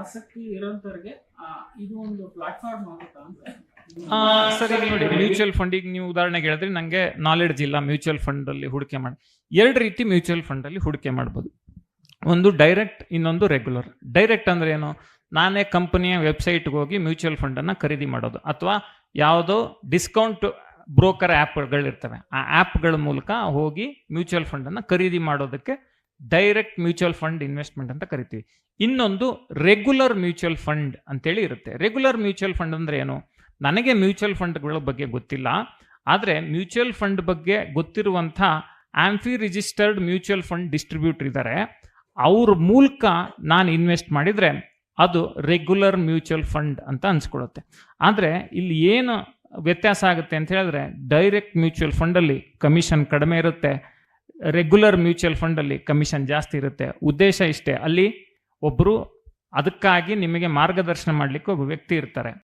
ಆಸಕ್ತಿ ಇರೋಂಥವ್ರಿಗೆ ಇದು ಒಂದು ಪ್ಲಾಟ್ಫಾರ್ಮ್ ಆಗುತ್ತಾ ಅಂತ. ಸರ್ ಈಗ ನೋಡಿ, ಮ್ಯೂಚುವಲ್ ಫಂಡ್ ಈಗ ನೀವು ಉದಾಹರಣೆಗೆ ಹೇಳಿದ್ರೆ ನಂಗೆ ನಾಲೆಡ್ಜ್ ಇಲ್ಲ ಮ್ಯೂಚುವಲ್ ಫಂಡ್ ಅಲ್ಲಿ ಹೂಡಿಕೆ ಮಾಡಿ. ಎರಡು ರೀತಿ ಮ್ಯೂಚುವಲ್ ಫಂಡ್ ಅಲ್ಲಿ ಹೂಡಿಕೆ ಮಾಡ್ಬೋದು. ಒಂದು ಡೈರೆಕ್ಟ್, ಇನ್ನೊಂದು ರೆಗ್ಯುಲರ್. ಡೈರೆಕ್ಟ್ ಅಂದ್ರೆ ಏನು? ನಾನೇ ಕಂಪನಿಯ ವೆಬ್ಸೈಟ್ಗೆ ಹೋಗಿ ಮ್ಯೂಚುವಲ್ ಫಂಡ್ ಅನ್ನ ಖರೀದಿ ಮಾಡೋದು, ಅಥವಾ ಯಾವುದೋ ಡಿಸ್ಕೌಂಟ್ ಬ್ರೋಕರ್ ಆ್ಯಪ್ಗಳಿರ್ತವೆ, ಆ ಆ್ಯಪ್ಗಳ ಮೂಲಕ ಹೋಗಿ ಮ್ಯೂಚುವಲ್ ಫಂಡ್ ಅನ್ನ ಖರೀದಿ ಮಾಡೋದಕ್ಕೆ ಡೈರೆಕ್ಟ್ ಮ್ಯೂಚುವಲ್ ಫಂಡ್ ಇನ್ವೆಸ್ಟ್ಮೆಂಟ್ ಅಂತ ಕರಿತೀವಿ. ಇನ್ನೊಂದು ರೆಗ್ಯುಲರ್ ಮ್ಯೂಚುವಲ್ ಫಂಡ್ ಅಂತೇಳಿ ಇರುತ್ತೆ. ರೆಗ್ಯುಲರ್ ಮ್ಯೂಚುವಲ್ ಫಂಡ್ ಅಂದ್ರೆ ಏನು? ನನಗೆ ಮ್ಯೂಚುವಲ್ ಫಂಡ್ಗಳ ಬಗ್ಗೆ ಗೊತ್ತಿಲ್ಲ, ಆದರೆ ಮ್ಯೂಚುವಲ್ ಫಂಡ್ ಬಗ್ಗೆ ಗೊತ್ತಿರುವಂಥ AMFI registered mutual fund distributor ಇದ್ದಾರೆ, ಅವ್ರ ಮೂಲಕ ನಾನು ಇನ್ವೆಸ್ಟ್ ಮಾಡಿದರೆ ಅದು ರೆಗ್ಯುಲರ್ ಮ್ಯೂಚುವಲ್ ಫಂಡ್ ಅಂತ ಅನ್ಸ್ಕೊಳ್ಳುತ್ತೆ. ಆದರೆ ಇಲ್ಲಿ ಏನು ವ್ಯತ್ಯಾಸ ಆಗುತ್ತೆ ಅಂತ ಹೇಳಿದ್ರೆ, ಡೈರೆಕ್ಟ್ ಮ್ಯೂಚುವಲ್ ಫಂಡಲ್ಲಿ ಕಮಿಷನ್ ಕಡಿಮೆ ಇರುತ್ತೆ, ರೆಗ್ಯುಲರ್ ಮ್ಯೂಚುವಲ್ ಫಂಡಲ್ಲಿ ಕಮಿಷನ್ ಜಾಸ್ತಿ ಇರುತ್ತೆ. ಉದ್ದೇಶ ಇಷ್ಟೇ, ಅಲ್ಲಿ ಒಬ್ಬರು ಅದಕ್ಕಾಗಿ ನಿಮಗೆ ಮಾರ್ಗದರ್ಶನ ಮಾಡಲಿಕ್ಕೆ ಒಬ್ಬ ವ್ಯಕ್ತಿ ಇರ್ತಾರೆ.